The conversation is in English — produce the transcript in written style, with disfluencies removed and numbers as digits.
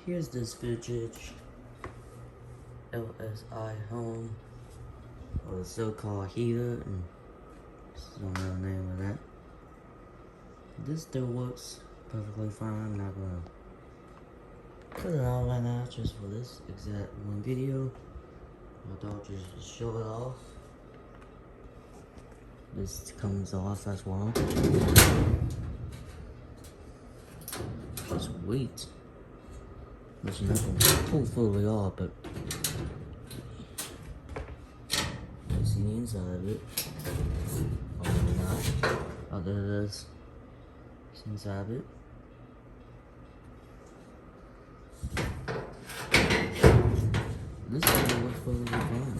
Here's this vintage LSI home, or the so-called heater, and this is the real name of that. This still works perfectly fine. I'm not gonna put it on right now just for this exact one video. I thought just show it off. This comes off as well. Just wait. There's nothing to pull fully off, but you see the inside of it. Or maybe not. Oh, there it is. It's inside of it. This thing works perfectly fine.